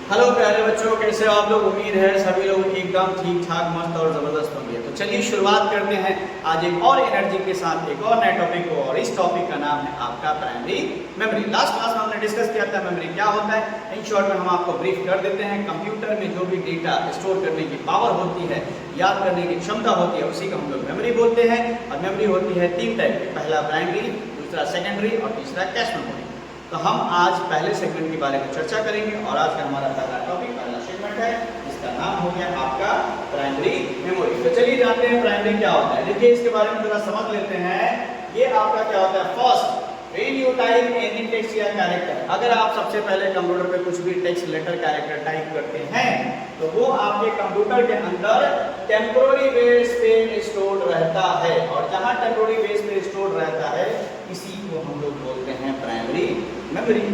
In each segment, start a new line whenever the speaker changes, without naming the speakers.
Hello प्यारे बच्चों, कैसे हो आप लोग। उम्मीद है सभी लोग एकदम ठीक ठाक मस्त और ज़बरदस्त होंगे। तो चलिए शुरुआत करते हैं आज एक और एनर्जी के साथ एक और नए टॉपिक को। और इस टॉपिक का नाम है आपका प्राइमरी मेमोरी। लास्ट क्लास में हमने डिस्कस किया था मेमोरी क्या होता है। इन शॉर्ट में हम आपको ब्रीफ कर देते हैं। कंप्यूटर में जो भी डेटा स्टोर करने की पावर होती है, याद करने की क्षमता होती है, उसी को हम लोग मेमोरी बोलते हैं। और मेमोरी होती है तीन टाइप की, पहला प्राइमरी, दूसरा सेकेंडरी और तीसरा कैश मेमोरी। तो हम आज पहले सेगमेंट के बारे में चर्चा करेंगे और आज का हमारा पहला टॉपिक, पहला सेगमेंट है जिसका नाम हो गया आपका प्राइमरी मेमोरी। तो चलिए जानते हैं प्राइमरी क्या होता है। देखिए इसके बारे में थोड़ा समझ लेते हैं। ये आपका क्या होता है, first when you type any text या कैरेक्टर, अगर आप सबसे पहले कंप्यूटर पे कुछ भी टेक्स्ट, लेटर, कैरेक्टर टाइप करते हैं तो वो आपके कंप्यूटर के अंदर टेम्पोररी बेस पे स्टोर रहता है। और जहां टेम्पोररी बेस पे स्टोर रहता है इसी को हम लोग बोलते हैं प्राइमरी मेमोरी।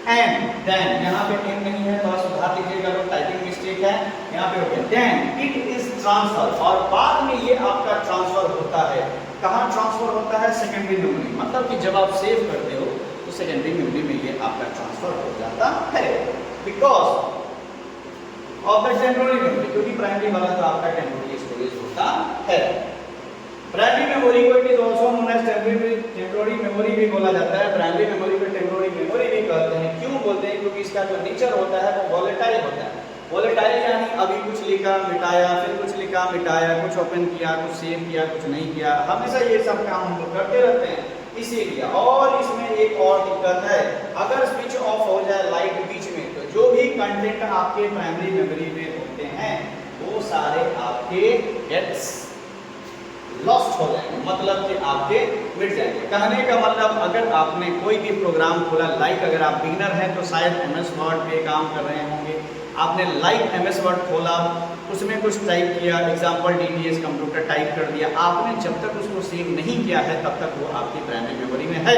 एंड देन, यहाँ पे एन नहीं है, थोड़ा सुधार लीजिएगा, लोग टाइपिंग मिस्टेक है, यहाँ पे हो गया देन इट इज ट्रांसफर। और बाद में ये आपका ट्रांसफर होता है। कहाँ ट्रांसफर होता है, सेकेंडरी मेमोरी। मतलब कि जब आप सेव करते हो तो सेकेंडरी मेमोरी में ये आपका ट्रांसफर हो जाता है, because of the temporary memory, क्योंकि प्राइमरी वाला तो आपका टेम्पोररी स्टोरेज होता है। प्राइमरी मेमोरी को it is also known as temporary memory भी बोला जाता है। प्राइमरी मेमोरी को टेम्पोररी मेमोरी भी कहते हैं। क्यों बोलते हैं, क्योंकि इसका जो नेचर होता है वो वोलेटाइल होता है। वोलेटाइल यानी अभी कुछ लिखा मिटाया, फिर कुछ लिखा मिटाया, कुछ ओपन किया, कुछ सेव किया, कुछ नहीं किया, हमेशा ये सब काम हम लोग करते रहते हैं। इसीलिए और इसमें एक और दिक्कत है, अगर स्विच ऑफ हो जाए लाइट बीच में तो जो भी कंटेंट आपके प्राइमरी मेमोरी में होते हैं वो सारे आपके गेट्स लॉस्ट हो जाएंगे, मतलब कि आपके मिट जाएंगे। कहने का मतलब, अगर आपने कोई भी प्रोग्राम खोला, लाइक अगर आप बिगिनर हैं तो शायद MS वर्ड पे काम कर रहे होंगे, आपने लाइक MS वर्ड खोला, उसमें कुछ टाइप किया, एग्जाम्पल DTS कंप्यूटर टाइप कर दिया, आपने जब तक उसको सेव नहीं किया है तब तक वो आपकी प्राइमरी मेमोरी में है।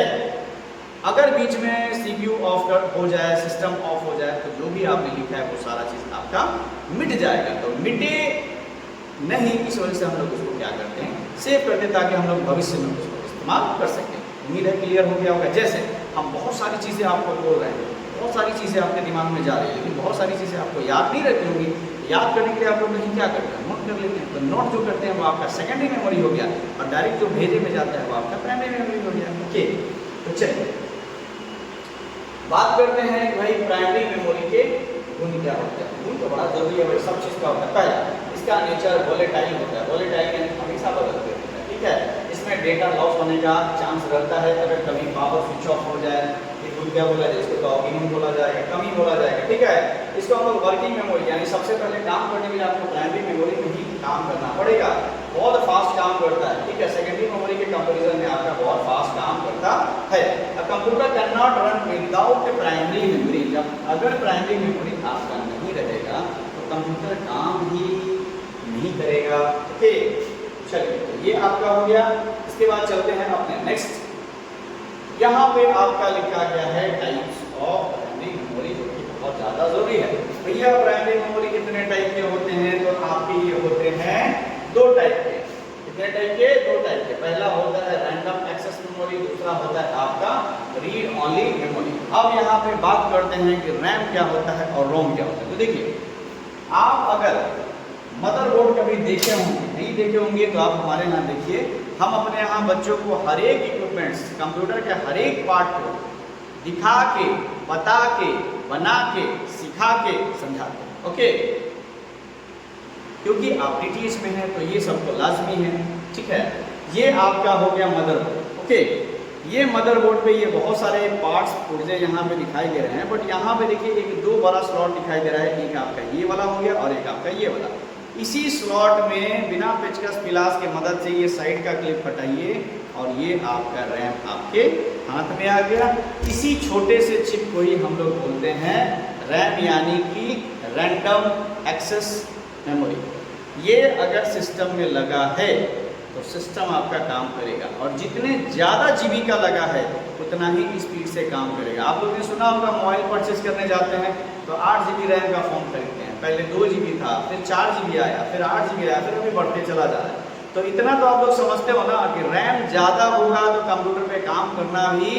अगर बीच में CPU ऑफ हो जाए, सिस्टम ऑफ हो जाए तो जो भी आपने लिखा है वो सारा चीज़ आपका मिट जाएगा। तो मिटे नहीं, इस वजह से हम लोग उसको क्या करते हैं, सेव करते हैं, ताकि हम लोग भविष्य में उसको इस्तेमाल कर सकें। उम्मीद है क्लियर हो गया होगा। जैसे हम बहुत सारी चीज़ें आपको बोल रहे हैं, बहुत सारी चीज़ें आपके दिमाग में जा रही है, लेकिन बहुत सारी चीज़ें आपको याद नहीं रहती होंगी। याद करने के लिए आप लोग नहीं क्या करते हैं, नोट कर लेते हैं। तो नोट जो करते हैं वो आपका सेकेंडरी मेमोरी हो गया, और डायरेक्ट जो भेजे में जाता है वो आपका प्राइमरी मेमोरी हो गया। ओके, तो चलिए बात करते हैं कि भाई प्राइमरी मेमोरी के गुण क्या होते हैं। गुण तो बड़ा जरूरी है भाई, सब चीज़ का होता है। पहला, इसका नेचर वोलेटाइल होता है। वोलेटाइल यानी हमेशा बदलते रहता है, ठीक है। इसमें डेटा लॉस होने का चांस रहता है। अगर कभी पावर स्विच ऑफ हो जाए, ये गुण क्या बोला जाए, इसको तो ऑगिंग बोला जाएगा, कमी बोला जाएगा, ठीक है। इसको हम लोग वर्किंग मेमोरी, यानी सबसे पहले काम करने के लिए आपको प्राइमरी मेमोरी में ही काम करना पड़ेगा। बहुत फास्ट काम करता है, ठीक है। सेकेंडरी मेमोरी के कंपेरिजन में आपका बहुत फास्ट काम करता है। Computer can not run without primary memory. जब अगर प्राइमरी मेमोरी आपका नहीं रहेगा तो कंप्यूटर काम ही नहीं करेगा। ओके, चलिए तो ये आपका हो गया। इसके बाद चलते हैं अपने नेक्स्ट। यहाँ पे आपका लिखा गया है टाइप्स ऑफ प्राइमरी मेमोरी, जो कि बहुत ज़्यादा जरूरी है। भैया प्राइमरी मेमोरी कितने टाइप के होते हैं, तो आपके ये होते हैं दो टाइप के। कितने टाइप के, दो टाइप के। पहला होता है रैंडम एक्सेस मेमोरी, दूसरा होता है आपका रीड ओनली मेमोरी। अब यहाँ पे बात करते हैं कि रैम क्या होता है और रोम क्या होता है। तो देखिए, आप अगर मदरबोर्ड कभी देखे होंगे, नहीं देखे होंगे तो आप हमारे यहाँ देखिए। हम अपने यहाँ बच्चों को हर एक इक्विपमेंट्स, कंप्यूटर के हर एक पार्ट को दिखा के, बता के, बना के, सिखा के, समझा के। ओके, क्योंकि आप DTS में हैं तो ये सब तो लाजमी है, ठीक है। ये आपका हो गया मदरबोर्ड। ओके, ये मदरबोर्ड पे ये बहुत सारे पार्ट्स पुर्जे यहाँ पे दिखाई दे रहे हैं, बट यहाँ पे देखिए एक दो बड़ा स्लॉट दिखाई दे रहा है। एक आपका ये वाला हो गया और एक आपका ये वाला। इसी स्लॉट में बिना पेचकस पिलास के मदद से ये साइड का क्लिप हटाइए और ये आपका रैम आपके हाथ में आ गया। इसी छोटे से चिप को ही हम लोग बोलते हैं रैम, यानी कि रैंडम एक्सेस मेमोरी। ये अगर सिस्टम में लगा है तो सिस्टम आपका काम करेगा, और जितने ज़्यादा GB का लगा है उतना ही स्पीड से काम करेगा। आप लोगों ने सुना होगा, मोबाइल परचेज करने जाते हैं तो 8 GB रैम का फ़ोन खरीदते हैं। पहले 2 GB था, फिर 4 GB आया, फिर 8 GB आया, फिर अभी बढ़ते चला जा रहा है। तो इतना तो आप लोग समझते हो ना कि रैम ज़्यादा होगा तो कंप्यूटर पे काम करना भी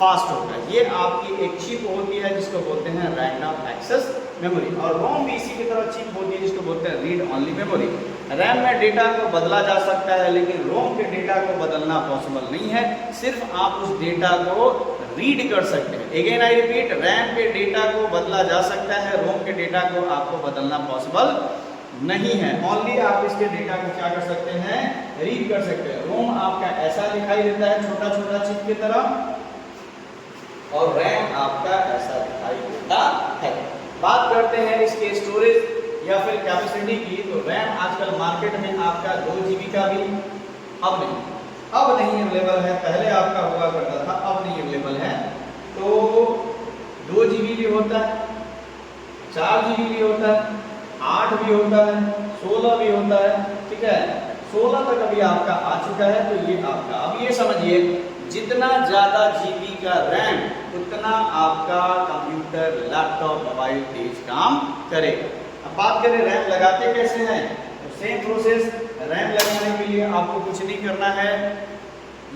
फास्ट होगा। ये आपकी एक चिप होती है जिसको बोलते हैं रैंडम एक्सेस मेमोरी, और रोम भी इसी की तरह चिप होती है जिसको बोलते हैं रीड ओनली मेमोरी। रैम में डेटा को बदला जा सकता है, लेकिन रोम के डेटा को बदलना पॉसिबल नहीं है, सिर्फ आप उस डेटा को रीड कर सकते हैं। अगेन आई रिपीट, रैम के डेटा को बदला जा सकता है, रोम के डेटा को आपको बदलना पॉसिबल नहीं है। ओनली आप इसके डेटा को क्या कर सकते हैं, रीड कर सकते हैं। रोम आपका ऐसा दिखाई देता है छोटा छोटा चिप की तरह, और रैम आपका ऐसा दिखाई देता है। बात करते हैं इसके स्टोरेज या फिर कैपेसिटी की, तो रैम आजकल मार्केट में आपका 2 GB का भी अब नहीं अवेलेबल है, पहले आपका हुआ करता था, अब नहीं अवेलेबल है। तो 2 GB भी होता है, 4 GB भी होता है, 8 भी होता है, 16 भी होता है, ठीक है। 16 तक अभी आपका आ चुका है। तो ये आपका, अब ये समझिए, जितना ज़्यादा GB का रैम उतना आपका कंप्यूटर, लैपटॉप, मोबाइल तेज काम करेगा। अब बात करें रैम लगाते कैसे हैं, तो सेम प्रोसेस। रैम लगाने के लिए आपको कुछ नहीं करना है,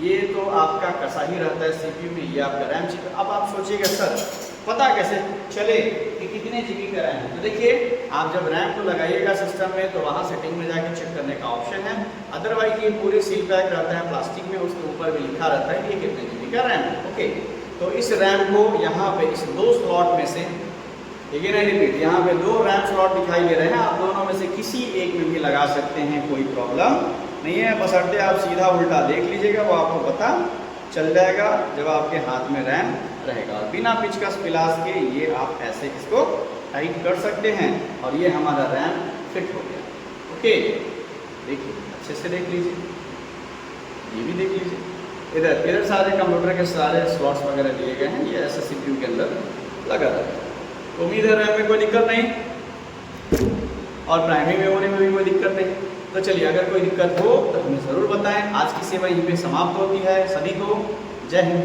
ये तो आपका कसा ही रहता है CPU में, ये आपका रैम चिप। अब आप सोचिएगा सर पता कैसे चले कि कितने GB का रैम है, तो देखिए आप जब रैम को लगाइएगा सिस्टम में, तो वहाँ सेटिंग में जाके चेक करने का ऑप्शन है। अदरवाइज ये पूरे सील पैक रहता है प्लास्टिक में, उसके ऊपर भी लिखा रहता है कि ये कितने GB का रैम है। ओके, तो इस रैम को यहाँ पे इस 2 स्लॉट में से, अगेन आई रिपीट, यहाँ पे 2 रैम स्लॉट दिखाई दे रहे हैं, आप दोनों में से किसी एक में भी लगा सकते हैं, कोई प्रॉब्लम नहीं है। बशर्ते आप सीधा उल्टा देख लीजिएगा, वो आपको पता चल जाएगा जब आपके हाथ में रैम रहेगा। और बिना पिचकस पिलास के ये आप ऐसे इसको टाइट कर सकते हैं, और ये हमारा रैम फिट हो गया। ओके, देखिए अच्छे से देख लीजिए, ये भी देख लीजिए, इधर सारे कंप्यूटर के सारे स्लॉट्स वगैरह दिए गए हैं, ये ऐसे CPU के अंदर लगा रहता है। उम्मीद है रैम में कोई दिक्कत नहीं, और प्राइमरी मेमोरी में भी कोई दिक्कत नहीं। तो चलिए, अगर कोई दिक्कत हो तो हमें ज़रूर बताएं। आज की सेवा यहीं पे समाप्त होती है। सभी को जय हिंद।